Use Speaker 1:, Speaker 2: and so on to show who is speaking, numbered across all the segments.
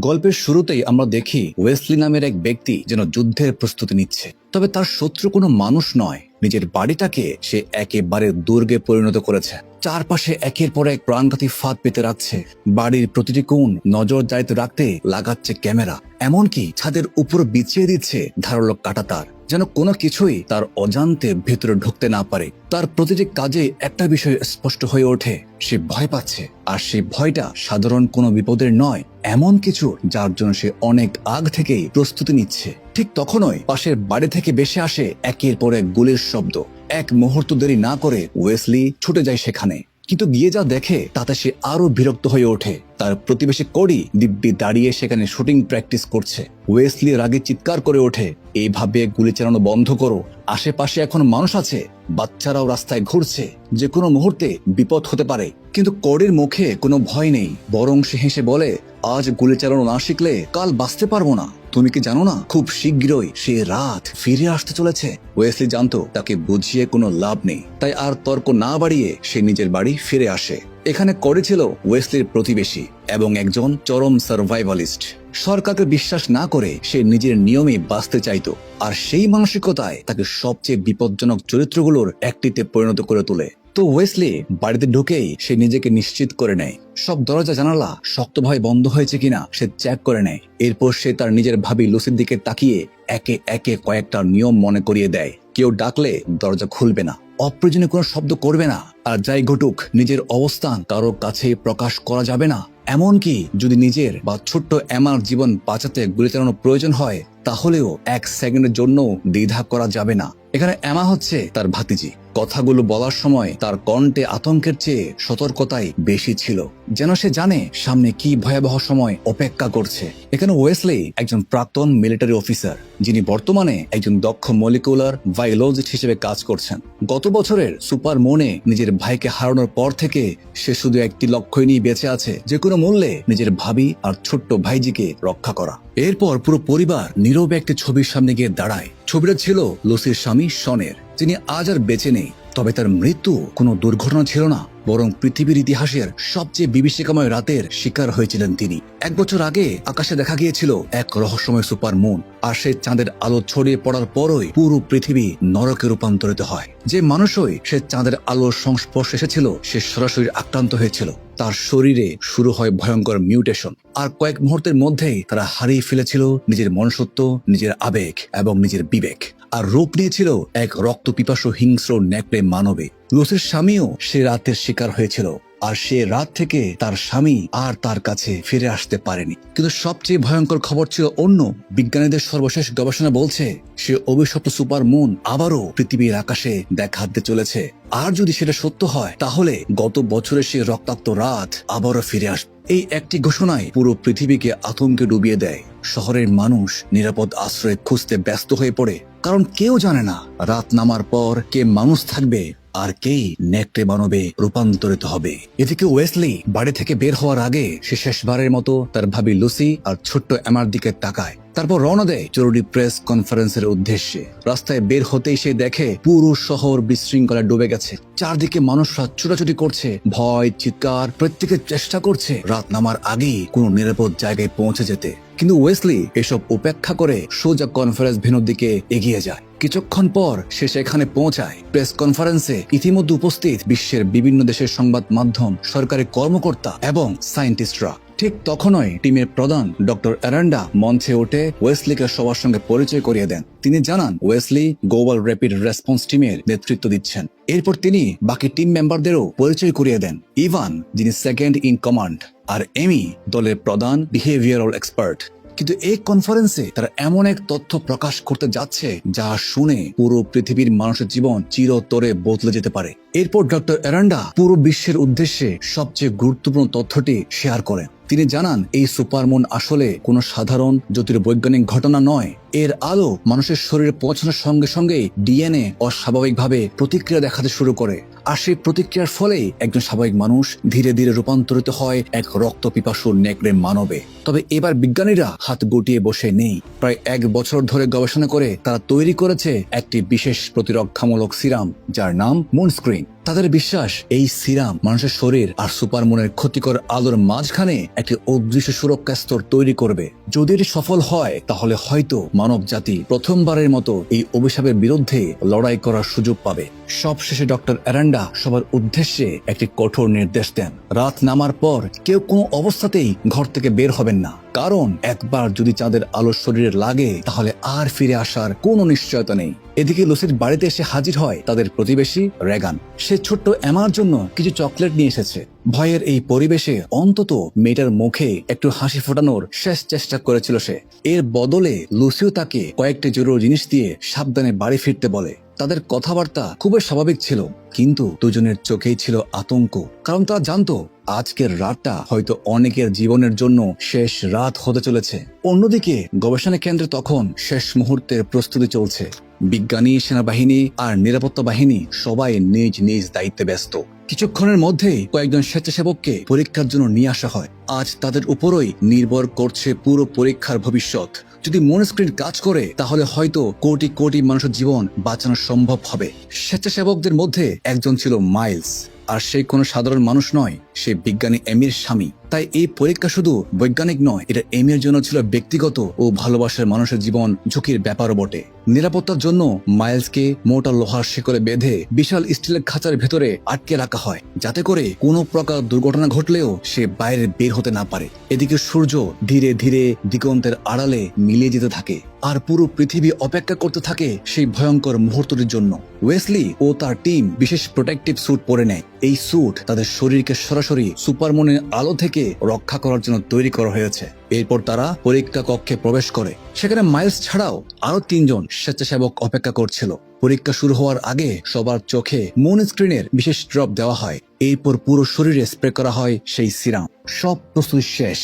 Speaker 1: গল্পের শুরুতেই আমরা দেখি ওয়েসলি নামের এক ব্যক্তি যেন যুদ্ধের প্রস্তুতি নিচ্ছে। তবে তার শত্রু কোনো মানুষ নয়, নিজের বাড়িটাকে সে একেবারে দুর্গে পরিণত করেছে। চারপাশে একের পর এক প্রাণঘাতী ফাঁদ পেতে রাখছে, বাড়ির প্রতিটি কোণ নজরদারিতে রাখতে লাগাচ্ছে ক্যামেরা, এমনকি ছাদের উপর বিছিয়ে দিচ্ছে ধারালো কাঁটাতার, যেন কোনো কিছুই তার অজান্তে ভেতরে ঢুকতে না পারে। তার প্রতিটি কাজে একটা বিষয় স্পষ্ট হয়ে ওঠে, সে ভয় পাচ্ছে, আর সেই ভয়টা সাধারণ কোনো বিপদের নয়, এমন কিছু যার জন্য সে অনেক আগ থেকেই প্রস্তুতি নিচ্ছে। ঠিক তখনই পাশের বাড়ি থেকে ভেসে আসে একের পর এক গুলির শব্দ। এক মুহূর্ত দেরি না করে ওয়েসলি ছুটে যায় সেখানে, কিন্তু গিয়ে যা দেখে তাতে সে আরো বিরক্ত হয়ে ওঠে। তার প্রতিবেশী কোডি দিব্যি দাঁড়িয়ে সেখানে শুটিং প্র্যাকটিস করছে। ওয়েসলি রাগে চিৎকার করে ওঠে, এইভাবে গুলি চালানো বন্ধ করো, আশেপাশে এখন মানুষ আছে, বাচ্চারাও রাস্তায় ঘুরছে, যে কোনো মুহূর্তে বিপদ হতে পারে। কিন্তু কোডির মুখে কোনো ভয় নেই, বরং সে হেসে বলে, আজ গুলি চালানো না শিখলে কাল বাঁচতে পারবো না। তুমি কি জানো না, খুব শীঘ্রই সে রাত ফিরে আসতে চলেছে। ওয়েসলি জানতো তাকে বুঝিয়ে কোনো লাভ নেই, তাই আর তর্ক না বাড়িয়ে সে নিজের বাড়ি ফিরে আসে। এখানে কোডি ছিল ওয়েসলির প্রতিবেশী এবং একজন চরম সার্ভাইভালিস্ট। সরকারকে বিশ্বাস না করে সে নিজের নিয়মে বাঁচতে চাইতো, আর সেই মানসিকতায় তাকে সবচেয়ে বিপজ্জনক চরিত্রগুলোর একটিতে পরিণত করে তোলে। তো ওয়েসলি বাড়িতে ঢুকেই সে নিজেকে নিশ্চিত করে নেয়, সব দরজা জানালা শক্তভাবে বন্ধ হয়েছে কিনা সে চেক করে নেয়। এরপর সে তার নিজের ভাবি লুসির দিকে তাকিয়ে একে একে কয়েকটা নিয়ম মনে করিয়ে দেয়। কেউ ডাকলে দরজা খুলবে না, অপ্রয়োজনীয় কোনো শব্দ করবে না, আর যাই ঘটুক নিজের অবস্থান কারো কাছে প্রকাশ করা যাবে না। এমনকি যদি নিজের বা ছোট্ট এমার জীবন বাঁচাতে গুলি চালানো প্রয়োজন হয়, তাহলেও এক সেকেন্ডের জন্য দ্বিধা করা যাবে না। এখানে এমা হচ্ছে তার ভাতিজি। কথাগুলো বলার সময় তার কণ্ঠে আতঙ্কের চেয়ে সতর্কতাই বেশি ছিল, যেন সে জানে সামনে কি ভয়াবহ সময় অপেক্ষা করছে। এখানে ওয়েসলি একজন প্রাক্তন মিলিটারি অফিসার, যিনি বর্তমানে একজন দক্ষ মলিকুলার বায়োলজিস্ট হিসেবে কাজ করছেন। গত বছরের সুপার মুনে নিজের ভাইকে হারানোর পর থেকে সে শুধু একটি লক্ষ্য নিয়ে বেঁচে আছে, যে কোনো মূল্যে নিজের ভাবি আর ছোট্ট ভাইজিকে রক্ষা করা। এরপর পুরো পরিবার নীরবে একটি ছবির সামনে গিয়ে দাঁড়ায়। ছবিটা ছিল লুসির স্বামী শনের, যিনি আজ আর বেঁচে নেই। তবে তার মৃত্যু কোনো দুর্ঘটনা ছিল না, বরং পৃথিবীর ইতিহাসের সবচেয়ে বিভীষিকাময় রাতের শিকার হয়েছিলেন তিনি। 1 বছর আগে আকাশে দেখা গিয়েছিল এক রহস্যময় সুপার মুন, আর সেই চাঁদের আলো ছড়িয়ে পড়ার পরই পুরো পৃথিবী নরকে রূপান্তরিত হয়। যে মানুষই সে চাঁদের আলোর সংস্পর্শে এসেছিল, সে সরাসরি আক্রান্ত হয়েছিল। তার শরীরে শুরু হয় ভয়ঙ্কর মিউটেশন, আর কয়েক মুহূর্তের মধ্যেই তারা হারিয়ে ফেলেছিল নিজের মনুষ্যত্ব, নিজের আবেগ এবং নিজের বিবেক, আর রূপ নিয়েছিল এক রক্ত পিপাসু হিংস্র নেকড়ে মানবে। লুসির স্বামীও সে রাতের শিকার হয়েছিল, আর সে রাত থেকে তার স্বামী আর তার কাছে ফিরে আসতে পারেনি। কিন্তু সবচেয়ে ভয়ঙ্কর খবর ছিল অন্য। বিজ্ঞানীদের সর্বশেষ গবেষণা বলছে সে অভিশপ্ত সুপার মুন আবারও পৃথিবীর আকাশে দেখা দিতে চলেছে। আর যদি সেটা সত্য হয়, তাহলে গত বছরের সে রক্তাক্ত রাত আবারও ফিরে আসবে। এই একটি ঘোষণায় পুরো পৃথিবীকে আতঙ্কে ডুবিয়ে দেয়। শহরের মানুষ নিরাপদ আশ্রয় খুঁজতে ব্যস্ত হয়ে পড়ে, কারণ কেউ জানে না রাত নামার পর কে মানুষ থাকবে আর কেই নেকড়ে মানবে রূপান্তরিত হবে। এদিকে ওয়েসলি বাড়ি থেকে বের হওয়ার আগে সে শেষবারের মতো তার ভাবি লুসি আর ছোট্ট এমার দিকে তাকায়। তারপর রওনা দেয় জরুরি প্রেস কনফারেন্সের উদ্দেশ্যে। রাস্তায় বের হতেই সে দেখে পুরো শহর বিশৃঙ্খলায় ডুবে গেছে। চারদিকে মানুষরা ছুটাছুটি করছে, ভয়, চিৎকার, প্রত্যেকে চেষ্টা করছে রাত নামার আগেই কোনো নিরাপদ জায়গায় পৌঁছে যেতে। কিন্তু ওয়েসলি এসব উপেক্ষা করে সোজা কনফারেন্স ভেন্যুর দিকে এগিয়ে যায়। কিছুক্ষণ পর সে সেখানে পৌঁছায়। প্রেস কনফারেন্সে ইতিমধ্যে উপস্থিত বিশ্বের বিভিন্ন দেশের সংবাদ মাধ্যম, সরকারি কর্মকর্তা এবং সায়েন্টিস্টরা। ঠিক তখনই টিমের প্রধান ডক্টর অ্যারান্ডা মঞ্চে উঠে ওয়েসলিকে সবার সঙ্গে পরিচয় করিয়ে দেন। তিনি জানান ওয়েসলি গ্লোবাল র্যাপিড রেসপন্স টিমের নেতৃত্ব দিচ্ছেন। এরপর তিনি বাকি টিম মেম্বারদেরও পরিচয় করিয়ে দেন। ইভান, যিনি সেকেন্ড ইন কমান্ড, আর এমি, দলের প্রধান বিহেভিয়ারাল এক্সপার্ট। কিন্তু এই কনফারেন্সে তারা এমন এক তথ্য প্রকাশ করতে যাচ্ছে যা শুনে পুরো পৃথিবীর মানুষের জীবন চিরতরে বদলে যেতে পারে। এরপর ডক্টর অ্যারান্ডা পুরো বিশ্বের উদ্দেশ্যে সবচেয়ে গুরুত্বপূর্ণ তথ্যটি শেয়ার করেন। তিনি জানান এই সুপারমুন আসলে কোনো সাধারণ জ্যোতির্বৈজ্ঞানিক ঘটনা নয়। এর আলো মানুষের শরীরে পৌঁছানোর সঙ্গে সঙ্গেই ডিএনএ অস্বাভাবিকভাবে প্রতিক্রিয়া দেখাতে শুরু করে, আর সেই প্রতিক্রিয়ার ফলেই একজন স্বাভাবিক মানুষ ধীরে ধীরে রূপান্তরিত হয় এক রক্ত পিপাসু নেকড়ে মানবে। তবে এবার বিজ্ঞানীরা হাত গুটিয়ে বসে নেই। প্রায় 1 বছর ধরে গবেষণা করে তারা তৈরি করেছে একটি বিশেষ প্রতিরক্ষামূলক সিরাম, যার নাম মুনস্ক্রিন। তাদের বিশ্বাস এই সিরাম মানুষের শরীর আর সুপারমুনের ক্ষতিকর আলোর মাঝখানে একটি অদৃশ্য সুরক্ষা স্তর তৈরি করবে। যদি এটি সফল হয় তাহলে হয়তো মানব জাতি প্রথমবারের মতো এই অভিশাপের বিরুদ্ধে লড়াই করার সুযোগ পাবে। সবশেষে ডক্টর অ্যারান্ডা সবার উদ্দেশ্যে একটি কঠোর নির্দেশ দেন। রাত নামার পর কেউ কোনো অবস্থাতেই ঘর থেকে বের হবেন না, কারণ একবার যদি চাঁদের আলো শরীরে লাগে তাহলে আর ফিরে আসার কোনো নিশ্চয়তা নেই। এদিকে লুসির বাড়িতে এসে হাজির হয় তাদের প্রতিবেশী রেগান। সে ছোট্ট এমার জন্য কিছু চকলেট নিয়ে এসেছে। ভয়ের এই পরিবেশে অন্তত মেয়েটার মুখে একটু হাসি ফোটানোর শেষ চেষ্টা করেছিল সে। এর বদলে লুসিও তাকে কয়েকটি জরুরি জিনিস দিয়ে সাবধানে বাড়ি ফিরতে বলে। তাদের কথাবার্তা খুবই স্বাভাবিক ছিল, কিন্তু দুজনের চোখেই ছিল আতঙ্ক, কারণ তারা জানতো আজকের রাতটা হয়তো অনেকের জীবনের জন্য শেষ রাত হতে চলেছে। অন্যদিকে গবেষণা কেন্দ্রে তখন শেষ মুহূর্তের প্রস্তুতি চলছে। বিজ্ঞানী, সেনাবাহিনী আর নিরাপত্তা বাহিনী সবাই নিজ নিজ দায়িত্বে ব্যস্ত। কিছুক্ষণের মধ্যেই কয়েকজন স্বেচ্ছাসেবককে পরীক্ষার জন্য নিয়ে আসা হয়। আজ তাদের উপরই নির্ভর করছে পুরো পরীক্ষার ভবিষ্যৎ। যদি মুন স্ক্রিন কাজ করে তাহলে হয়তো কোটি কোটি মানুষের জীবন বাঁচানো সম্ভব হবে। স্বেচ্ছাসেবকদের মধ্যে একজন ছিল মাইলস, আর সে কোনো সাধারণ মানুষ নয়, সে বিজ্ঞানী এমির স্বামী। তাই এই পরীক্ষা শুধু বৈজ্ঞানিক নয়, এটা এমির জন্য ছিল ব্যক্তিগত ও ভালোবাসার মানুষের জীবন ঝুঁকির ব্যাপারও বটে। নিরাপত্তার জন্য মাইলসকে মোটা লোহার শিকলে বেঁধে বিশাল স্টিলের খাঁচার ভেতরে আটকে রাখা হয়, যাতে করে কোনো প্রকার দুর্ঘটনা ঘটলেও সে বাইরে বের হতে না পারে। এদিকে সূর্য ধীরে ধীরে দিগন্তের আড়ালে মিলিয়ে যেতে থাকে, আর পুরো পৃথিবী অপেক্ষা করতে থাকে সেই ভয়ঙ্কর মুহূর্তটির জন্য। ওয়েসলি ও তার টিম বিশেষ প্রোটেক্টিভ স্যুট পরে নেয়। এই স্যুট তাদের শরীরকে সরাসরি সুপারমুনের আলো থেকে রক্ষা করার জন্য তৈরি করা হয়েছে। এরপর তারা পরীক্ষা কক্ষে প্রবেশ করে। সেখানে মাইলস ছাড়াও আরো 3 জন স্বেচ্ছাসেবক অপেক্ষা করছিল। পরীক্ষা শুরু হওয়ার আগে সবার চোখে মুন স্ক্রিনের বিশেষ ড্রপ দেওয়া হয়। এরপর পুরো শরীরে স্প্রে করা হয় সেই সিরাম। সব প্রস্তুতি শেষ,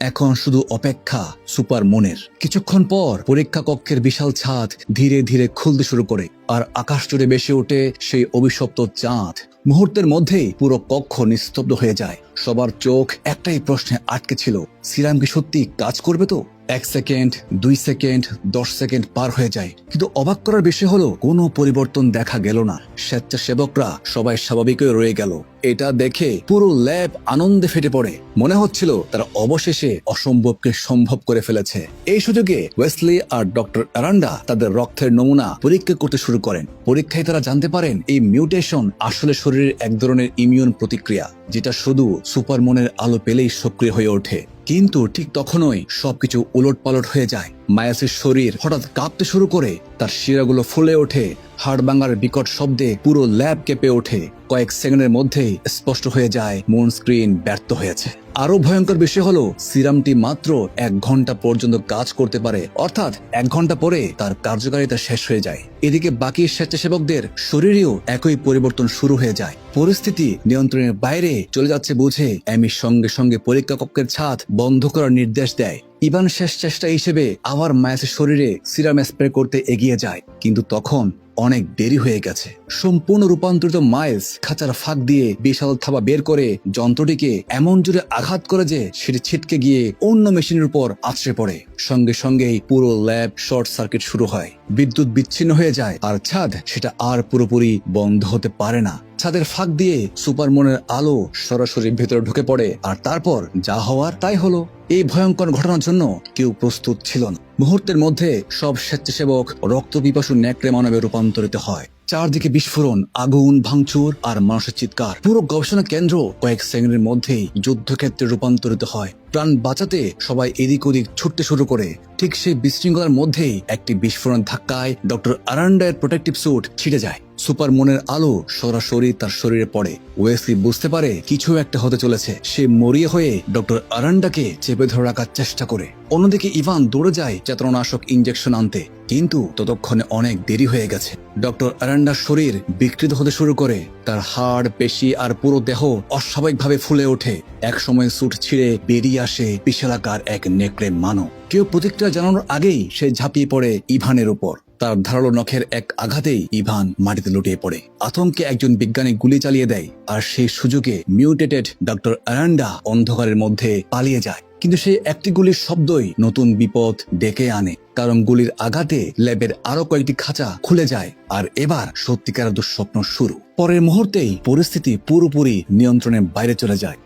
Speaker 1: এখন শুধু অপেক্ষা সুপারমুনের। কিছুক্ষণ পর পরীক্ষা কক্ষের বিশাল ছাদ ধীরে ধীরে খুলতে শুরু করে, আর আকাশ জুড়ে ভেসে ওঠে সেই অভিশপ্ত চাঁদ। মুহূর্তের মধ্যেই পুরো কক্ষ নিস্তব্ধ হয়ে যায়। সবার চোখ একটাই প্রশ্নে আটকে ছিল, সিরাম কি সত্যি কাজ করবে তো? 1 সেকেন্ড, 2 সেকেন্ড, 10 সেকেন্ড পার হয়ে যায়, কিন্তু অবাক করার বিষয় হলো কোনো পরিবর্তন দেখা গেল না। স্বেচ্ছাসেবকরা সবাই স্বাভাবিকই রয়ে গেল। এটা দেখে পুরো ল্যাব আনন্দে ফেটে পড়ে। মনে হচ্ছিল তারা অবশেষে অসম্ভবকে সম্ভব করে ফেলেছে। এই সুযোগে ওয়েসলি আর ডক্টর অ্যারান্ডা তাদের রক্তের নমুনা পরীক্ষা করতে শুরু করেন। পরীক্ষায় তারা জানতে পারেন এই মিউটেশন আসলে শরীরের এক ধরনের ইমিউন প্রতিক্রিয়া, যেটা শুধু সুপারমুনের আলো পেলেই সক্রিয় হয়ে ওঠে। কিন্তু ঠিক তখনই সবকিছু উলটপালট হয়ে যায়। মাইলসের শরীর হঠাৎ কাঁপতে শুরু করে, তার শিরাগুলো ফুলে ওঠে, হাড় ভাঙার বিকট শব্দে পুরো ল্যাব কেঁপে ওঠে। কয়েক সেকেন্ডের মধ্যেই স্পষ্ট হয়ে যায় মুন স্ক্রিন ব্যর্থ হয়েছে। আরো ভয়ঙ্কর বিষয় হলো সিরামটি মাত্র 1 ঘন্টা পর্যন্ত কাজ করতে পারে, অর্থাৎ 1 ঘন্টা পরে তার কার্যকারিতা শেষ হয়ে যায়। এদিকে বাকি স্বেচ্ছাসেবকদের শরীরেও একই পরিবর্তন শুরু হয়ে যায়। পরিস্থিতি নিয়ন্ত্রণের বাইরে চলে যাচ্ছে বুঝে এমি সঙ্গে সঙ্গে পরীক্ষা কক্ষের ছাদ বন্ধ করার নির্দেশ দেয়। ইভান শেষ চেষ্টা হিসেবে আবার মাইলসের শরীরে সিরাম স্প্রে করতে এগিয়ে যায়, কিন্তু তখন অনেক দেরি হয়ে গেছে। সম্পূর্ণ রূপান্তরিত মাইলস খাঁচার ফাঁক দিয়ে বিশাল থাবা বের করে যন্ত্রটিকে এমন জোরে আঘাত করে যে সেটি ছিটকে গিয়ে অন্য মেশিনের উপর আছড়ে পড়ে। সঙ্গে সঙ্গেই পুরো ল্যাব শর্ট সার্কিট শুরু হয়, বিদ্যুৎ বিচ্ছিন্ন হয়ে যায়, আর ছাদ সেটা আর পুরোপুরি বন্ধ হতে পারে না। ছাদের ফাঁক দিয়ে সুপারমুনের আলো সরাসরি ভেতরে ঢুকে পড়ে, আর তারপর যা হওয়ার তাই হলো। এই ভয়ঙ্কর ঘটনার জন্য কেউ প্রস্তুত ছিল না। মুহূর্তের মধ্যে সব স্বেচ্ছাসেবক রক্ত পিপাসু নেকড়ে মানবে রূপান্তরিত হয়। চারদিকে বিস্ফোরণ, আগুন, ভাঙচুর আর মানুষের চিৎকার। পুরো গবেষণা কেন্দ্র কয়েক সেকেন্ডের মধ্যেই যুদ্ধক্ষেত্রে রূপান্তরিত হয়। প্রাণ বাঁচাতে সবাই এদিক ওদিক ছুটতে শুরু করে। ঠিক সেই বিশৃঙ্খলার মধ্যেই একটি বিস্ফোরণ ধাক্কায় ডক্টর অ্যারান্ডার প্রোটেক্টিভ স্যুট ছিটে যায়। সুপারমুনের আলো সরাসরি তার শরীরে পড়ে। ওয়েসলি বুঝতে পারে কিছু একটা হতে চলেছে। সে মরিয়া হয়ে ডক্টর অ্যারান্ডাকে চেপে ধরে রাখার চেষ্টা করে। অন্যদিকে ইভান দৌড়ে যায় চেতনানাশক ইঞ্জেকশন আনতে, কিন্তু ততক্ষণে অনেক দেরি হয়ে গেছে। ডক্টর অ্যারান্ডার শরীর বিকৃত হতে শুরু করে, তার হাড়, পেশি আর পুরো দেহ অস্বাভাবিকভাবে ফুলে ওঠে। একসময় স্যুট ছিঁড়ে বেরিয়ে আসে বিশালাকার এক নেকড়ে মানব। কেউ প্রতিক্রিয়া জানানোর আগেই সে ঝাঁপিয়ে পড়ে ইভানের উপর। তার ধারালো নখের এক আঘাতেই ইভান মাটিতে লুটিয়ে পড়ে। আতঙ্কে একজন বিজ্ঞানী গুলি চালিয়ে দেয়, আর সেই সুযোগে মিউটেটেড ডক্টর অ্যারান্ডা অন্ধকারের মধ্যে পালিয়ে যায়। কিন্তু সেই একটি গুলির শব্দই নতুন বিপদ ডেকে আনে, কারণ গুলির আঘাতে ল্যাবের আরো কয়েকটি খাঁচা খুলে যায়, আর এবার সত্যিকার দুঃস্বপ্ন শুরু। পরের মুহূর্তেই পরিস্থিতি পুরোপুরি নিয়ন্ত্রণের বাইরে চলে যায়।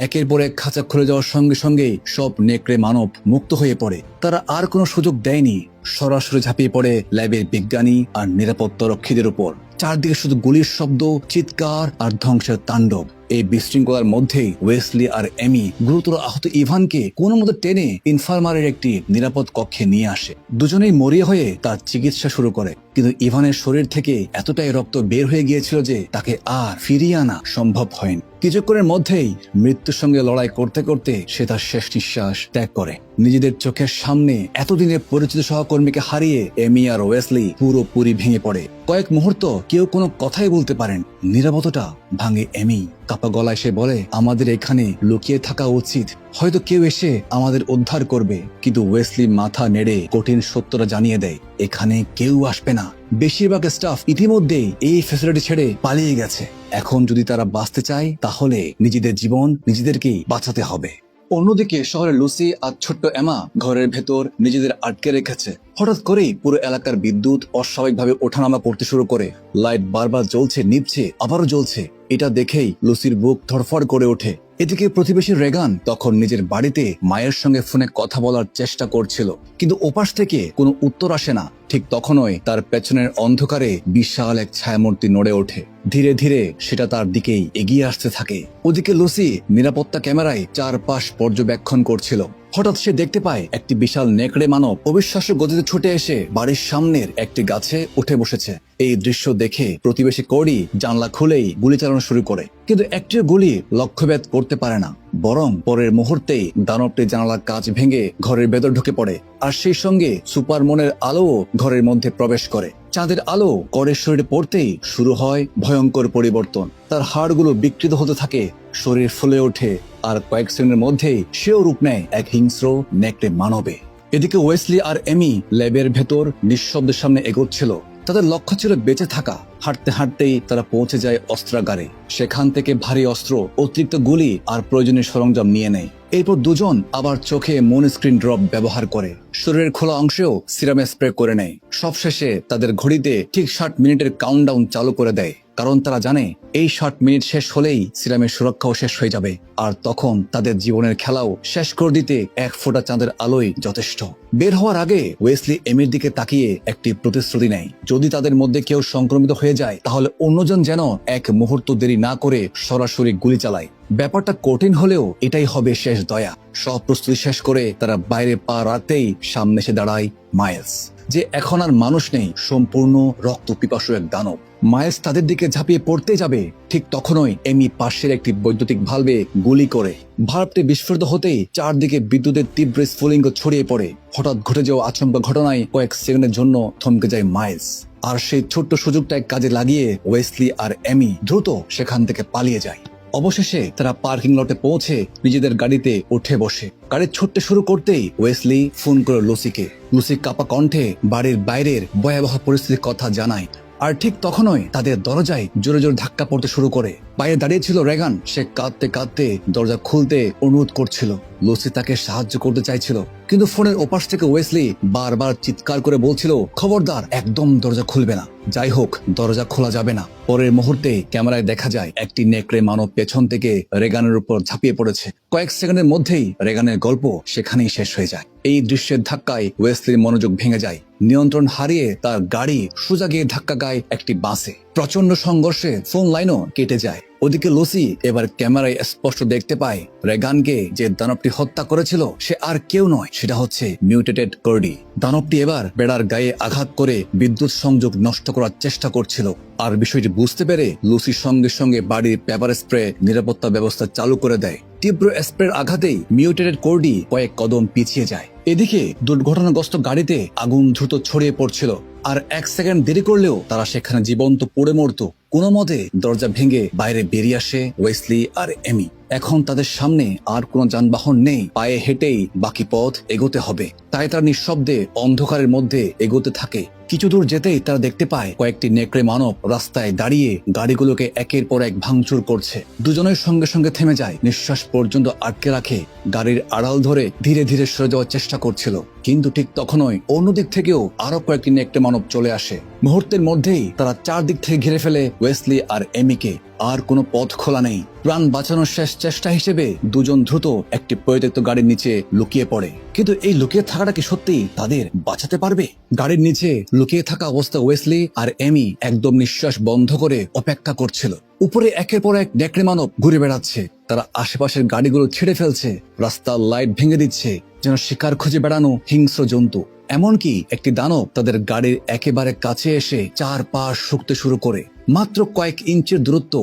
Speaker 1: একের পর এক খাঁচা খুলে যাওয়ার সঙ্গে সঙ্গেই সব নেকড়ে মানব মুক্ত হয়ে পড়ে। তারা আর কোনো সুযোগ দেয়নি, সরাসরি ঝাঁপিয়ে পড়ে ল্যাবের বিজ্ঞানী আর নিরাপত্তা রক্ষীদের উপর। চারদিকে শুধু গুলির শব্দ, চিৎকার আর ধ্বংসের তাণ্ডব। এই বিশৃঙ্খলার মধ্যেই ওয়েসলি আর এমি গুরুতর আহত ইভানকে কোনো মতো টেনে ইনফার্মারের একটি নিরাপদ কক্ষে নিয়ে আসে। দুজনেই মরিয়া হয়ে তার চিকিৎসা শুরু করে, কিন্তু ইভানের শরীর থেকে এতটাই রক্ত বের হয়ে গিয়েছিল যে তাকে আর ফিরিয়ে আনা সম্ভব হয়নি। কিছুক্ষণের মধ্যেই মৃত্যুর সঙ্গে লড়াই করতে করতে সে তার শেষ নিঃশ্বাস ত্যাগ করে। নিজেদের চোখের সামনে এতদিনের পরিচিত সহকর্মীকে হারিয়ে এমি আর ওয়েসলি পুরোপুরি ভেঙে পড়ে। কয়েক মুহূর্ত কেউ কোনো কথাই বলতে পারেন। নীরবতাটা ভাঙে এমি। কাপা গলায় সে বলে, আমাদের এখানে লুকিয়ে থাকা উচিত, হয়তো কেউ এসে আমাদের উদ্ধার করবে। কিন্তু ওয়েসলি মাথা নেড়ে কঠিন সত্যটা জানিয়ে দেয়, এখানে কেউ আসবে না। বেশিরভাগ স্টাফ ইতিমধ্যেই এই ফ্যাসিলিটি ছেড়ে পালিয়ে গেছে। এখন যদি তারা বাঁচতে চায় তাহলে নিজেদের জীবন নিজেদেরকেই বাঁচাতে হবে। অন্যদিকে শহরে লুসি আর ছোট্ট এমা ঘরের ভেতর নিজেদের আটকে রেখেছে। হঠাৎ করেই পুরো এলাকার বিদ্যুৎ অস্বাভাবিকভাবে ওঠানামা করতে শুরু করে। লাইট বারবার জ্বলছে, নিভছে, আবারও জ্বলছে। এটা দেখেই লুসির বুক ধড়ফড় করে ওঠে। এদিকে প্রতিবেশী রেগান তখন নিজের বাড়িতে মায়ের সঙ্গে ফোনে কথা বলার চেষ্টা করছিল, কিন্তু ওপাশ থেকে কোনো উত্তর আসে না। ঠিক তখনই তার পেছনের অন্ধকারে বিশাল এক ছায়ামূর্তি নড়ে ওঠে। ধীরে ধীরে সেটা তার দিকেই এগিয়ে আসতে থাকে। ওদিকে লুসি নিরাপত্তা ক্যামেরায় চারপাশ পর্যবেক্ষণ করছিল। হঠাৎ সে দেখতে পায় একটি বিশাল নেকড়ে মানব অবিশ্বাস্য গতিতে ছুটে এসে বাড়ির সামনের একটি গাছে উঠে বসেছে। এই দৃশ্য দেখে প্রতিবেশী কোডি জানলা খুলেই গুলি চালানো শুরু করে, কিন্তু একটিও গুলি লক্ষ্যভেদ করতে পারে না। বরং পরের মুহূর্তেই দানবটি জানালার কাঁচ ভেঙে ঘরের ভেতর ঢুকে পড়ে, আর সেই সঙ্গে সুপারমুনের আলোও ঘরের মধ্যে প্রবেশ করে। চাঁদের আলো করের শরীরে পড়তেই শুরু হয় ভয়ঙ্কর পরিবর্তন। তার হাড়গুলো বিকৃত হতে থাকে, শরীর ফুলে ওঠে, আর কয়েক সেকেন্ডের মধ্যেই সেও রূপ নেয় এক হিংস্র নেকড়ে মানবে। এদিকে ওয়েসলি আর এমি ল্যাবের ভেতর নিঃশব্দের সামনে এগোচ্ছিল। তাদের লক্ষ্য ছিল বেঁচে থাকা। হাঁটতে হাঁটতেই তারা পৌঁছে যায় অস্ত্রাগারে। সেখান থেকে ভারী অস্ত্র, অতিরিক্ত গুলি আর প্রয়োজনীয় সরঞ্জাম নিয়ে নেয়। এরপর দুজন আবার চোখে মনস্ক্রিন ড্রপ ব্যবহার করে, শরীরের খোলা অংশেও সিরামে স্প্রে করে নেয়। সবশেষে তাদের ঘড়িতে ঠিক 60 মিনিটের কাউন্টডাউন চালু করে দেয়, কারণ তারা জানে এই 60 মিনিট শেষ হলেই সিরামের সুরক্ষাও শেষ হয়ে যাবে, আর তখন তাদের জীবনের খেলাও শেষ করে দিতে এক ফোঁটা চাঁদের আলোই যথেষ্ট। বের হওয়ার আগে ওয়েসলি এমির দিকে তাকিয়ে একটি প্রতিশ্রুতি নেয়, যদি তাদের মধ্যে কেউ সংক্রমিত হয়ে যায় তাহলে অন্যজন যেন এক মুহূর্ত দেরি না করে সরাসরি গুলি চালায়। ব্যাপারটা কঠিন হলেও এটাই হবে শেষ দয়া। সব প্রস্তুতি শেষ করে তারা বাইরে পা রাখতেই সামনে এসে দাঁড়ায় মাইলস, যে এখন আর মানুষ নেই, সম্পূর্ণ রক্ত পিপাসু এক দানব। মাইলস তাদের দিকে ঝাঁপিয়ে পড়তে যাবে, ঠিক তখনই এমি পাশের একটি বৈদ্যুতিক ভালভে গুলি করে। ভালভটি বিস্ফোরিত হতেই চারদিকে বিদ্যুতের তীব্র স্ফুলিঙ্গ ছড়িয়ে পড়ে। হঠাৎ ঘটে যাওয়া আচমকা ঘটনায় কয়েক সেকেন্ডের জন্য থমকে যায় মাইলস, আর সেই ছোট্ট সুযোগটায় কাজে লাগিয়ে ওয়েসলি আর এমি দ্রুত সেখান থেকে পালিয়ে যায়। অবশেষে তারা পার্কিং লটে পৌঁছে নিজেদের গাড়িতে উঠে বসে। গাড়ি ছুটতে শুরু করতেই ওয়েসলি ফোন করে লুসিকে। লুসি কাপা কণ্ঠে বাড়ির বাইরের ভয়াবহ পরিস্থিতির কথা জানায়, আর ঠিক তখনই তাদের দরজায় জোরে জোরে ধাক্কা পড়তে শুরু করে। বাইরে দাঁড়িয়ে ছিল রেগান। সে কাঁদতে কাঁদতে দরজা খুলতে অনুরোধ করছিল। লুসি তাকে সাহায্য করতে চাইছিল, কিন্তু ফোনের ওপাশ থেকে ওয়েসলি বারবার চিৎকার করে বলছিল, খবরদার, একদম দরজা খুলবে না। যাই হোক, দরজা খোলা যাবে না। পরের মুহূর্তে ক্যামেরায় দেখা যায় একটি নেকড়ে মানব পেছন থেকে রেগানের উপর ঝাঁপিয়ে পড়েছে। কয়েক সেকেন্ডের মধ্যেই রেগানের গল্প সেখানেই শেষ হয়ে যায়। এই দৃশ্যের ধাক্কায় ওয়েসলির মনোযোগ ভেঙে যায়। নিয়ন্ত্রণ হারিয়ে তার গাড়ি সোজা গিয়ে ধাক্কা খায় একটি বাসে। প্রচন্ড সংঘর্ষে ফোন লাইনও কেটে যায়। ওদিকে লুসি এবার ক্যামেরায় স্পষ্ট দেখতে পায় রেগানকে যে দানবটি হত্যা করেছিল সে আর কেউ নয়, সেটা হচ্ছে মিউটেটেড কোডি। দানবটি এবার বেড়ার গায়ে আঘাত করে বিদ্যুৎ সংযোগ নষ্ট করার চেষ্টা করছিল। আর বিষয়টি বুঝতে পেরে লুসি সঙ্গে সঙ্গে বাড়ির পেপার স্প্রে নিরাপত্তা ব্যবস্থা চালু করে দেয়। তীব্র স্প্রের আঘাতেই মিউটেটেড কোডি কয়েক কদম পিছিয়ে যায়। এদিকে দুর্ঘটনাগ্রস্ত গাড়িতে আগুন দ্রুত ছড়িয়ে পড়ছিল, আর 1 সেকেন্ড দেরি করলেও তারা সেখানে জীবন্ত পড়ে মরত। কোনো মতে দরজা ভেঙে বাইরে বেরিয়ে আসে ওয়েসলি আর এমি। এখন তাদের সামনে আর কোনো যানবাহন নেই, পায়ে হেঁটেই বাকি পথ এগোতে হবে। তাই তারা নিঃশব্দে অন্ধকারের মধ্যে এগোতে থাকে। কিছু দূর যেতেই তারা দেখতে পায় কয়েকটি নেকড়ে মানব রাস্তায় দাঁড়িয়ে গাড়িগুলোকে একের পর এক ভাঙচুর করছে। দুজনের সঙ্গে সঙ্গে থেমে যায়, নিঃশ্বাস পর্যন্ত আটকে রাখে, গাড়ির আড়াল ধরে ধীরে ধীরে সরে যাওয়ার চেষ্টা করছিল। কিন্তু ঠিক তখনই অন্যদিক থেকেও আরো কয়েকটি নেকড়ে মানব চলে আসে। মুহূর্তের মধ্যেই তারা চারদিক থেকে ঘিরে ফেলে ওয়েসলি আর এমিকে। আর কোনো পথ খোলা নেই। প্রাণ বাঁচানোর শেষ চেষ্টা হিসেবে দুজন দ্রুত একটি পরিত্যক্ত গাড়ির নিচে লুকিয়ে পড়ে। কিন্তু এই লুকিয়ে থাকাটা কি সত্যি তাদের বাঁচাতে পারবে? গাড়ির নিচে লুকিয়ে থাকা অবস্থা ওয়েসলি আর এমি একদম নিঃশ্বাস বন্ধ করে অপেক্ষা করছিল। উপরে একের পর এক নেকড়ে মানব ঘুরে বেড়াচ্ছে। তারা আশেপাশের গাড়িগুলো ছেড়ে ফেলছে, রাস্তার লাইট ভেঙে দিচ্ছে, যেন শিকার খুঁজে বেড়ানো হিংস্র জন্তু। এমনকি একটি দানব তাদের গাড়ির একেবারে কাছে এসে চারপাশ শুকতে শুরু করে। মাত্র কয়েক ইঞ্চির দূরত্ব।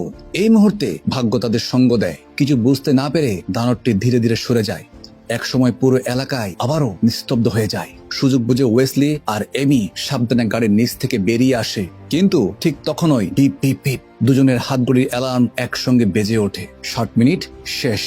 Speaker 1: এই মুহূর্তে ভাগ্য তাদের সঙ্গ দেয়। কিছু বুঝতে না পেরে দানবটি ধীরে ধীরে সরে যায়। একসময় পুরো এলাকায় আবারও নিস্তব্ধ হয়ে যায়। সুযোগ বুঝে ওয়েসলি আর এমি সাবধানে গাড়ির নিচ থেকে বেরিয়ে আসে। কিন্তু ঠিক তখনই পিপ পিপ পিপ দুজনের হাতগুলির অ্যালার্ম একসঙ্গে বেজে ওঠে। 60 মিনিট শেষ।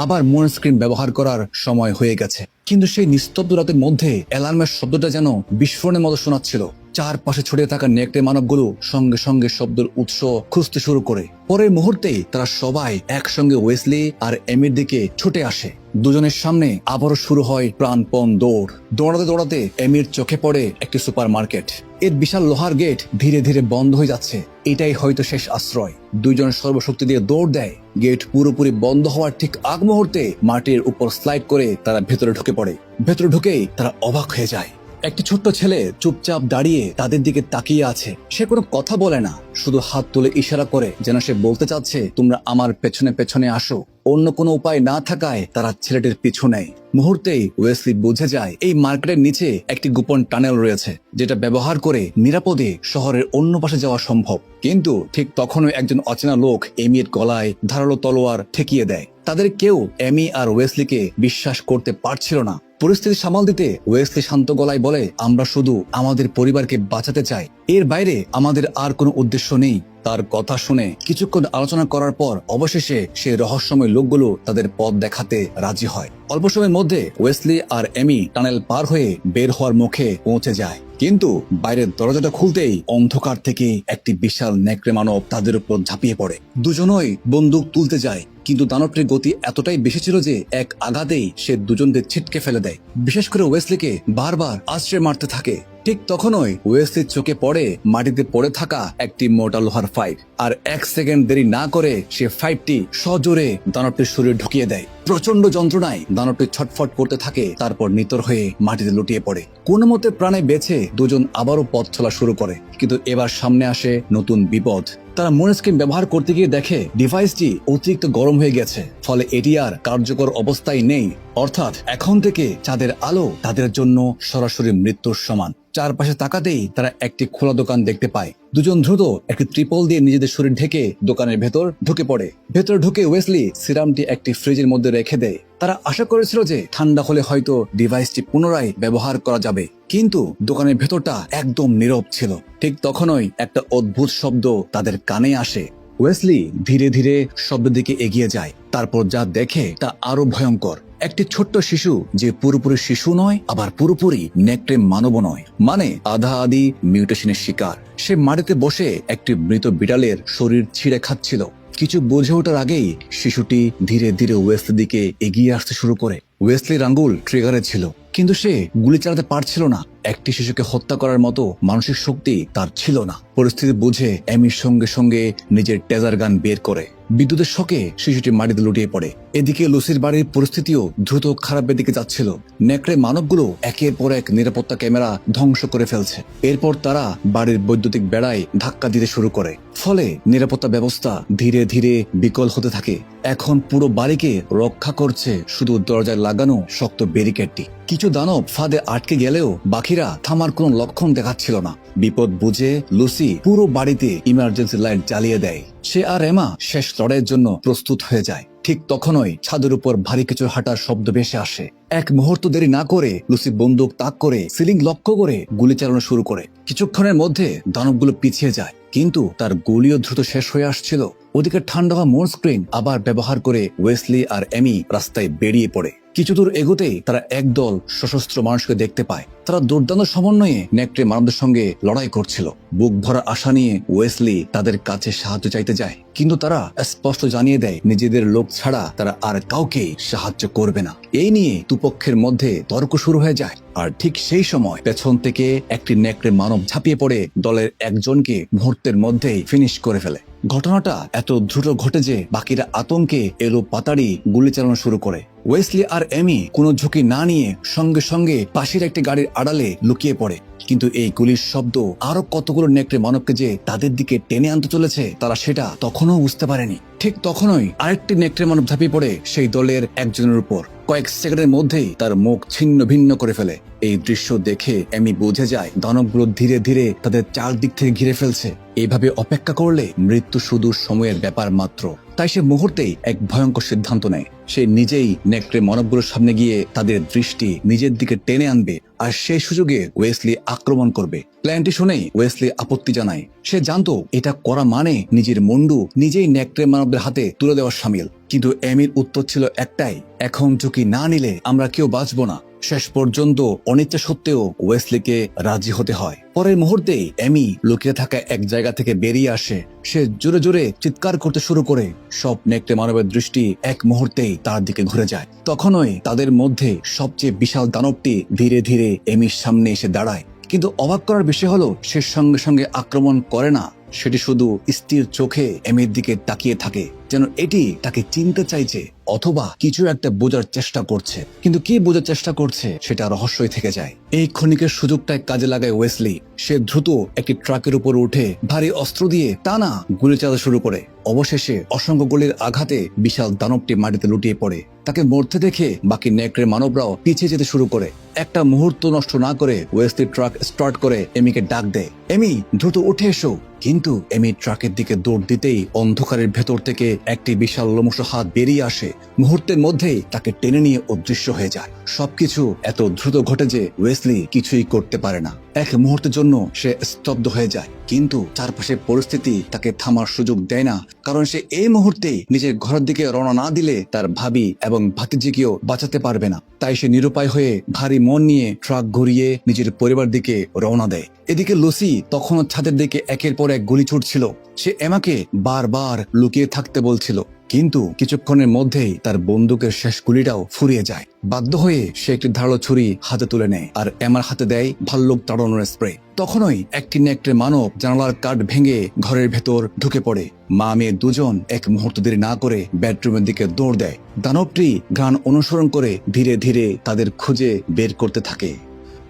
Speaker 1: আবার মুন স্ক্রিন ব্যবহার করার সময় হয়ে গেছে। কিন্তু সেই নিস্তব্ধ রাতের মধ্যে অ্যালার্মের শব্দটা যেন বিস্ফোরণের মতো শোনাচ্ছিল। চারপাশে ছড়িয়ে থাকা নেকড়ে মানবগুলো সঙ্গে সঙ্গে শব্দের উৎস খুঁজতে শুরু করে। পরের মুহূর্তেই তারা সবাই একসঙ্গে ওয়েসলি আর এমির দিকে ছুটে আসে। দুজনের সামনে আবারও শুরু হয় প্রাণপণ দৌড়। দৌড়াতে দৌড়াতে এমির চোখে পড়ে একটি সুপার মার্কেট। এর বিশাল লোহার গেট ধীরে ধীরে বন্ধ হয়ে যাচ্ছে। এটাই হয়তো শেষ আশ্রয়। দুইজন সর্বশক্তি দিয়ে দৌড় দেয়। গেট পুরোপুরি বন্ধ হওয়ার ঠিক আগ মুহূর্তে মাটির উপর স্লাইড করে তারা ভেতরে ঢুকে পড়ে। ভেতরে ঢুকেই তারা অবাক হয়ে যায়। একটি ছোট্ট ছেলে চুপচাপ দাঁড়িয়ে তাদের দিকে তাকিয়ে আছে। সে কোনো কথা বলে না, শুধু হাত তুলে ইশারা করে, যেন সে বলতে চাচ্ছে তোমরা আমার পেছনে পেছনে আসো। অন্য কোনো উপায় না থাকায় তারা ছেলেটির পিছু নেয়। মুহূর্তেই ওয়েসলি বুঝে যায় এই মার্কেটের নিচে একটি গোপন টানেল রয়েছে, যেটা ব্যবহার করে নিরাপদে শহরের অন্য পাশে যাওয়া সম্ভব। কিন্তু ঠিক তখনই একজন অচেনা লোক এমির গলায় ধারালো তলোয়ার ঠেকিয়ে দেয়। তাদের কেউ এমি আর ওয়েসলিকে বিশ্বাস করতে পারছিল না। পরিস্থিতি সামাল দিতে ওয়েসলি শান্ত গলায় বলে, আমরা শুধু আমাদের পরিবারকে বাঁচাতে চাই, এর বাইরে আমাদের আর কোনো উদ্দেশ্য নেই। তার কথা শুনে কিছুক্ষণ আলোচনা করার পর অবশেষে সেই রহস্যময় লোকগুলো তাদের পথ দেখাতে রাজি হয়। অল্প সময়ের মধ্যে ওয়েসলি আর এমি টানেল পার হয়ে বের হওয়ার মুখে পৌঁছে যায়। কিন্তু বাইরের দরজাটা খুলতেই অন্ধকার থেকে একটি বিশাল নেকড়ে মানব তাদের উপর ঝাঁপিয়ে পড়ে। দুজনই বন্দুক তুলতে যায়, কিন্তু দানবটির গতি এতটাই বেশি ছিল যে এক আঘাতেই সে দুজনকে ছিটকে ফেলে দেয়। বিশেষ করে ওয়েসলিকে বারবার আছড়ে মারতে থাকে। ঠিক তখনই ওয়েসলির চোখে পড়ে মাটিতে পড়ে থাকা একটি মোটা লোহার পাইপ। আর 1 সেকেন্ড দেরি না করে সে পাইপটি সজোরে দানবটির শরীরে ঢুকিয়ে দেয়। প্রচন্ড যন্ত্রণায় দানবটি ছটফট করতে থাকে, তারপর নিতর হয়ে মাটিতে লুটিয়ে পড়ে। কোনো মতে প্রাণে বেঁচে দুজন আবারও পথ চলা শুরু করে। কিন্তু এবার সামনে আসে নতুন বিপদ। তারা মুন স্ক্রিন ব্যবহার করতে গিয়ে দেখে ডিভাইসটি অতিরিক্ত গরম হয়ে গেছে, ফলে এটি আর কার্যকর অবস্থায় নেই। অর্থাৎ এখন থেকে চাঁদের আলো তাদের জন্য সরাসরি মৃত্যুর সমান। চারপাশে তাকাতেই তারা একটি খোলা দোকান দেখতে পায়। দুজন দ্রুত একটি ত্রিপল দিয়ে নিজেদের শরীর ঢেকে দোকানের ভেতর ঢুকে পড়ে। ভেতরে ঢুকে ওয়েসলি সিরামটি একটি ফ্রিজের মধ্যে রেখে দেয়। তারা আশা করেছিল যে ঠান্ডা হলে হয়তো ডিভাইসটি পুনরায় ব্যবহার করা যাবে, কিন্তু দোকানের ভেতরটা একদম নীরব ছিল। ঠিক তখনই একটা অদ্ভুত শব্দ তাদের কানে আসে। ওয়েসলি ধীরে ধীরে শব্দের দিকে এগিয়ে যায়। তারপর যা দেখে তা আরো ভয়ঙ্কর। একটি ছোট্ট শিশু, যে পুরোপুরি শিশু নয় আবার পুরোপুরি নেকড়ে মানবও নয়, মানে আধা আধি মিউটেশনের শিকার। সে মাটিতে বসে একটি মৃত বিড়ালের শরীর ছিঁড়ে খাচ্ছিল। কিছু বুঝে ওঠার আগেই শিশুটি ধীরে ধীরে ওয়েসলির দিকে এগিয়ে আসতে শুরু করে। ওয়েসলির আঙ্গুল ট্রিগারে ছিল, কিন্তু সে গুলি চালাতে পারছিল না। একটি শিশুকে হত্যা করার মতো মানসিক শক্তি তার ছিল না। পরিস্থিতি বুঝে এমির সঙ্গে সঙ্গে নিজের টেজার গান বের করে। বিদ্যুতের শকে শিশুটি মাটিতে লুটিয়ে পড়ে। এদিকে লুসির বাড়ির পরিস্থিতিও দ্রুত খারাপের দিকে যাচ্ছিল। নেকড়ে মানবগুলো একের পর এক নিরাপত্তা ক্যামেরা ধ্বংস করে ফেলছে। এরপর তারা বাড়ির বৈদ্যুতিক বেড়ায় ধাক্কা দিতে শুরু করে, ফলে নিরাপত্তা ব্যবস্থা ধীরে ধীরে বিকল হতে থাকে। এখন পুরো বাড়িকে রক্ষা করছে শুধু দরজায় লাগানো শক্ত ব্যারিকেডটি। কিছু দানব ফাঁদে আটকে গেলেও বাকিরা থামার কোনো লক্ষণ দেখাচ্ছিল না। বিপদ বুঝে লুসি পুরো বাড়িতে ইমার্জেন্সি লাইট জ্বালিয়ে দেয়। সে আর এমা শেষ লড়াইয়ের জন্য প্রস্তুত হয়ে যায়। ঠিক তখনই ছাদের উপর ভারী কিছু হাঁটার শব্দ ভেসে আসে। এক মুহূর্ত দেরি না করে লুসি বন্দুক তাক করে সিলিং লক্ষ্য করে গুলি চালানো শুরু করে। কিছুক্ষণের মধ্যে দানবগুলো পিছিয়ে যায়, কিন্তু তার গুলিও দ্রুত শেষ হয়ে আসছিল। ওদিকে ঠান্ডা হওয়া মোর স্ক্রিন আবার ব্যবহার করে ওয়েসলি আর এমি রাস্তায় বেরিয়ে পড়ে। কিছু দূর এগোতেই তারা একদল সশস্ত্র মানুষকে দেখতে পায়। তারা দুর্দান্ত সমন্বয়ে নেকড়ে মানবদের সঙ্গে লড়াই করছিল। বুক ভরা আশা নিয়ে ওয়েসলি তাদের কাছে সাহায্য চাইতে যায়, কিন্তু তারা স্পষ্ট জানিয়ে দেয় নিজেদের লোক ছাড়া তারা আর কাউকে সাহায্য করবে না। এই নিয়ে দুপক্ষের মধ্যে তর্ক শুরু হয়ে যায়। আর ঠিক সেই সময় পেছন থেকে একটি নেকড়ে মানব ঝাঁপিয়ে পড়ে দলের একজনকে মুহূর্তের মধ্যেই ফিনিশ করে ফেলে। ঘটনাটা এত দ্রুত ঘটে যে বাকিরা আতঙ্কে এলো পাতাড়ি গুলি চালানো শুরু করে। ওয়েসলি আর এমি কোনো ঝুঁকি না নিয়ে সঙ্গে সঙ্গে পাশের একটি গাড়ির আড়ালে লুকিয়ে পড়ে। কিন্তু এই গুলির শব্দ আরো কতগুলো নেকড়ে মানবকে যে তাদের দিকে টেনে আনতে চলেছে তারা সেটা তখনও বুঝতে পারেনি। ঠিক তখনই আরেকটি নেকড়ে মানব ঝাঁপিয়ে পড়ে সেই দলের একজনের উপর। কয়েক সেকেন্ডের মধ্যেই তার মুখ ছিন্ন ভিন্ন করে ফেলে। এই দৃশ্য দেখে এমি বুঝে যায় দানবগুলো ধীরে ধীরে তাদের চারদিক থেকে ঘিরে ফেলছে। এইভাবে অপেক্ষা করলে মৃত্যু শুধু সময়ের ব্যাপার মাত্র। তাই সে মুহূর্তেই এক ভয়ঙ্কর সিদ্ধান্ত নেয়। সে নিজেই নেকড়ে মানবগুলোর সামনে গিয়ে তাদের দৃষ্টি নিজের দিকে টেনে আনবে, আর সেই সুযোগে ওয়েসলি আক্রমণ করবে। প্ল্যানটি শুনেই ওয়েসলি আপত্তি জানায়। সে জানতো এটা করা মানে নিজের মুন্ডু নিজেই নেকড়ে মানবদের হাতে তুলে দেওয়া শামিল। কিন্তু এমির উত্তর ছিল একটাই, এখন ঝুঁকি না নিলে আমরা কেউ বাঁচবো না। শেষ পর্যন্ত অনিচ্ছা সত্ত্বেও ওয়েসলিকে রাজি হতে হয়। পরের মুহূর্তেই এমি লুকিয়ে থাকা এক জায়গা থেকে বেরিয়ে আসে। সে জোরে জোরে চিৎকার করতে শুরু করে। সব নেকড়ে মানবের দৃষ্টি এক মুহূর্তেই তার দিকে ঘুরে যায়। তখনই তাদের মধ্যে সবচেয়ে বিশাল দানবটি ধীরে ধীরে এমির সামনে এসে দাঁড়ায়। কিন্তু অবাক করার বিষয় হলো সে সঙ্গে সঙ্গে আক্রমণ করে না। সেটি শুধু স্থির চোখে এমির দিকে তাকিয়ে থাকে, যেন এটি তাকে চিনতে চাইছে অথবা কিছু একটা বোঝার চেষ্টা করছে। কিন্তু কি বোঝার চেষ্টা করছে সেটা রহস্যই থেকে যায়। এই ক্ষণিকের সুযোগটায় কাজে লাগায় ওয়েসলি। সে দ্রুত একটি ট্রাকের উপর উঠে ভারী অস্ত্র দিয়ে টানা গুলি চালাতে শুরু করে। অবশেষে অসংখ্য গুলির আঘাতে বিশাল দানবটি মাটিতে লুটিয়ে পড়ে। তাকে মরতে দেখে বাকি নেকড়ে মানবরাও পিছিয়ে যেতে শুরু করে। একটা মুহূর্ত নষ্ট না করে ওয়েসলি ট্রাক স্টার্ট করে এমিকে ডাক দেয়, এমি দ্রুত উঠে এসো। কিন্তু এমি ট্রাকের দিকে দৌড় দিতেই অন্ধকারের ভেতর থেকে একটি বিশাল লোমশ হাত বেরিয়ে আসে। মুহূর্তের মধ্যেই তাকে টেনে নিয়ে অদৃশ্য হয়ে যায়। সবকিছু এত দ্রুত ঘটে যে ওয়েসলি কিছুই করতে পারে না। এক মুহূর্তের জন্য সে স্তব্ধ হয়ে যায়, কিন্তু চারপাশের পরিস্থিতি তাকে থামার সুযোগ দেয় না। কারণ সে এই মুহূর্তেই নিজের ঘরের দিকে রওনা না দিলে তার ভাবি এবং ভাতিজিকেও বাঁচাতে পারবে না। তাই সে নিরুপায় হয়ে ভারী মন নিয়ে ট্রাক ঘুরিয়ে নিজের পরিবার দিকে রওনা দেয়। এদিকে লুসি তখনও ছাদের দিকে একের পর এক গুলি ছুটছিল। সে এমাকে বারবার লুকিয়ে থাকতে বলছিল, কিন্তু কিছুক্ষণের মধ্যেই তার বন্দুকের শেষ গুলিটাও ফুরিয়ে যায়। বাধ্য হয়ে সে একটি ধারালো ছুরি হাতে তুলে নেয় আর এমার হাতে দেয় ভাল্লুক তাড়ানোর স্প্রে। তখনই একটি নেকড়ে মানব জানালার কাঠ ভেঙে ঘরের ভেতর ঢুকে পড়ে। মা মেয়ে দুজন এক মুহূর্ত দেরি না করে বেডরুমের দিকে দৌড় দেয়। দানবটি ঘ্রাণ অনুসরণ করে ধীরে ধীরে তাদের খুঁজে বের করতে থাকে।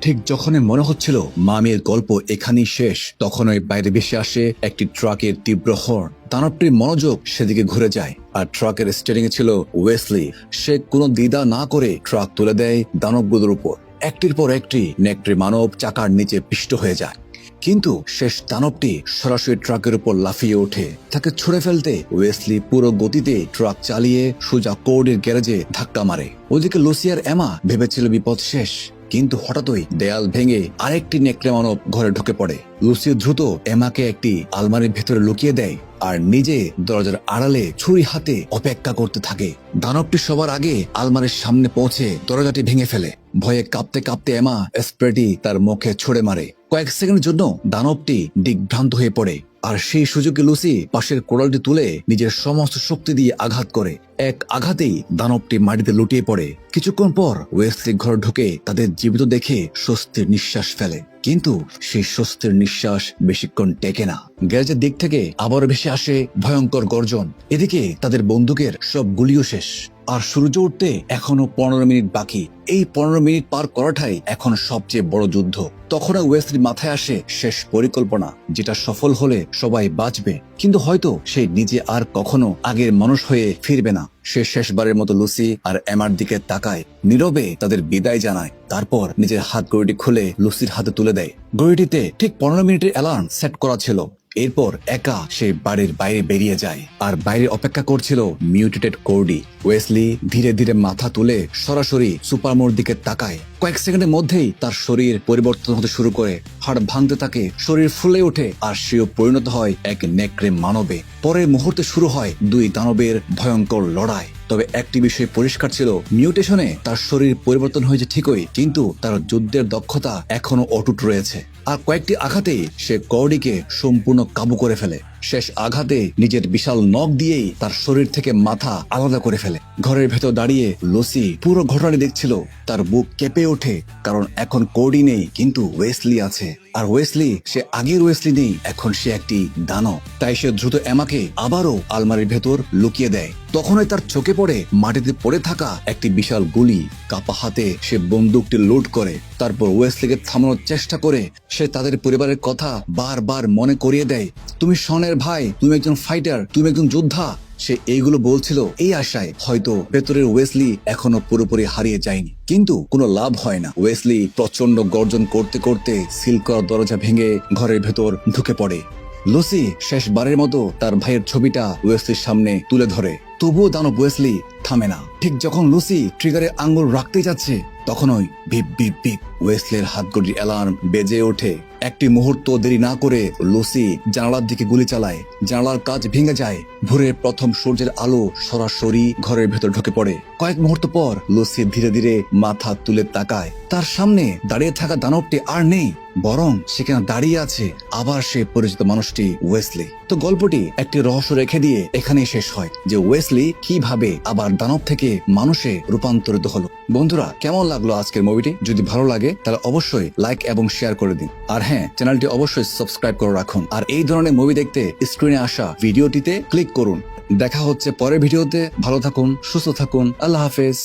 Speaker 1: ঠিক যখনই মনে হচ্ছিল মামির গল্প এখানেই শেষ, তখনই বাইরে ভেসে আসে একটি ট্রাকের তীব্র হর্ন। দানবটির মনোযোগ সেদিকে ঘুরে যায়, আর ট্রাকের স্টিয়ারিং এ ছিল ওয়েসলি। সে কোনো দ্বিধা না করে ট্রাক তুলে দেয় দানবগুলোর উপর। একটির পর একটি নেকড়ে মানব চাকার নিচে পিষ্ট হয়ে যায়। কিন্তু শেষ দানবটি সরাসরি ট্রাকের উপর লাফিয়ে ওঠে। তাকে ছুড়ে ফেলতে ওয়েসলি পুরো গতিতে ট্রাক চালিয়ে সোজা কোর্ডের গ্যারেজে ধাক্কা মারে। ওদিকে লুসি আর এমা ভেবেছিল বিপদ শেষ, কিন্তু হঠাৎই দেয়াল ভেঙে আরেকটি নেকড়ে মানব ঘরে ঢুকে পড়ে। লুসি দ্রুত এমাকে একটি আলমারির ভেতরে লুকিয়ে দেয় আর নিজে দরজার আড়ালে ছুরি হাতে অপেক্ষা করতে থাকে। দানবটি সবার আগে আলমারির সামনে পৌঁছে দরজাটি ভেঙে ফেলে। ভয়ে কাঁপতে কাঁপতে এমা স্প্রেটি তার মুখে ছুড়ে মারে। কয়েক সেকেন্ডের জন্য দানবটি দিগ্ভ্রান্ত হয়ে পড়ে, আর সেই সুযোগে লুসি পাশের কোড়ালটি তুলে নিজের সমস্ত শক্তি দিয়ে আঘাত করে। এক আঘাতেই দানবটি মাটিতে লুটিয়ে পড়ে। কিছুক্ষণ পর ওয়েসলি ঘর ঢুকে তাদের জীবিত দেখে স্বস্তির নিঃশ্বাস ফেলে, কিন্তু সেই স্বস্তির নিঃশ্বাস বেশিক্ষণ টেকে না। গ্যারেজের দিক থেকে আবার ভেসে আসে ভয়ঙ্কর গর্জন। এদিকে তাদের বন্দুকের সব গুলিও শেষ, আর সূর্য উঠতে এখনো 15 মিনিট বাকি। এই 15 মিনিট পার করাটাই এখন সবচেয়ে বড় যুদ্ধ। তখন ওয়েসলির মাথায় আসে শেষ পরিকল্পনা, যেটা সফল হলে সবাই বাঁচবে, কিন্তু হয়তো সে নিজে আর কখনো আগের মানুষ হয়ে ফিরবে না। সে শেষবারের মতো লুসি আর এমার দিকে তাকায়, নীরবে তাদের বিদায় জানায়। তারপর নিজের হাত ঘড়িটি খুলে লুসির হাতে তুলে দেয়। ঘড়িটিতে ঠিক 15 মিনিটের অ্যালার্ম সেট করা ছিল। এরপর একা সে বাড়ির বাইরে বেরিয়ে যায়, আর বাইরে অপেক্ষা করছিল মিউটেটেড কোর্ডি। ওয়েসলি ধীরে ধীরে মাথা তুলে সরাসরি সুপারমোর দিকে তাকায়। কয়েক সেকেন্ডের মধ্যেই তার শরীর পরিবর্তন হতে শুরু করে, হাড় ভাঙতে থাকে, শরীর ফুলে ওঠে, আর সেও পরিণত হয় এক নেকড়ে মানবে। পরের মুহূর্তে শুরু হয় দুই দানবের ভয়ঙ্কর লড়াই। তবে একটি বিষয় পরিষ্কার ছিল, মিউটেশনে তার শরীর পরিবর্তন হয়েছে ঠিকই, কিন্তু তার যুদ্ধের দক্ষতা এখনো অটুট রয়েছে। আর কয়েকটি আঘাতেই সে কর্ডিকে সম্পূর্ণ কাবু করে ফেলে। শেষ আঘাতে নিজের বিশাল নখ দিয়েই তার শরীর থেকে মাথা আলাদা করে ফেলে। ঘরের ভেতর দাঁড়িয়ে লুসি পুরো ঘটনাটি দেখছিল। তার বুক কেঁপে ওঠে, কারণ এখন কর্ডি নেই, কিন্তু ওয়েসলি আছে। আর ওয়েসলি, সে আগের ওয়েসলি নেই, এখন সে একটি দানব। তাই সে দ্রুত এমাকে আবারও আলমারির ভেতর লুকিয়ে দেয়। তখনই তার চোখে পড়ে মাটিতে পড়ে থাকা একটি বিশাল গুলি। কাপা হাতে সে বন্দুকটি লোড করে, তারপর ওয়েসলিকে থামানোর চেষ্টা করে। সে তাদের পরিবারের কথা বারবার মনে করিয়ে দেয়। তুমি শনের ভাই, তুমি একজন ফাইটার, তুমি একজন যোদ্ধা। সে এইগুলো বলছিল এই আশায় হয়তো ভেতরের ওয়েসলি এখনো পুরোপুরি হারিয়ে যায়নি। কিন্তু কোনো লাভ হয় না। ওয়েসলি প্রচন্ড গর্জন করতে করতে সিল করা দরজা ভেঙে ঘরের ভেতর ঢুকে পড়ে। লুসি শেষবারের মতো তার ভাইয়ের ছবিটা ওয়েসলির সামনে তুলে ধরে। তবুও দানব ওয়েসলি থামে না। ঠিক যখন লুসি ট্রিগারে আঙ্গুল রাখতে যাচ্ছে, তখনই বিপ বিপ বিপ ওয়েসলির হাতঘড়ির অ্যালার্ম বেজে ওঠে। একটি মুহূর্ত দেরি না করে লুসি জানালার দিকে গুলি চালায়। জানালার কাঁচ ভেঙে যায়। ভোরের প্রথম সূর্যের আলো সরাসরি ঘরের ভেতর ঢুকে পড়ে। কয়েক মুহূর্ত পর লুসি ধীরে ধীরে মাথা তুলে তাকায়। তার সামনে দাঁড়িয়ে থাকা দানবটি আর নেই, বরং সেখানে দাঁড়িয়ে আছে আবার সে পরিচিত মানুষটি ওয়েসলি। তো গল্পটি একটি রহস্য রেখে দিয়ে এখানেই শেষ হয়, যে ওয়েসলি কিভাবে আবার দানব থেকে মানুষে রূপান্তরিত হলো। বন্ধুরা, কেমন লাগলো আজকের মুভিটি? যদি ভালো লাগে তাহলে অবশ্যই লাইক এবং শেয়ার করে দিন। আর হ্যাঁ, চ্যানেলটি অবশ্যই সাবস্ক্রাইব করে রাখুন। আর এই ধরনের মুভি দেখতে স্ক্রিনে আসা ভিডিওটিতে ক্লিক করুন। দেখা হচ্ছে পরের ভিডিওতে। ভালো থাকুন, সুস্থ থাকুন। আল্লাহ হাফেজ।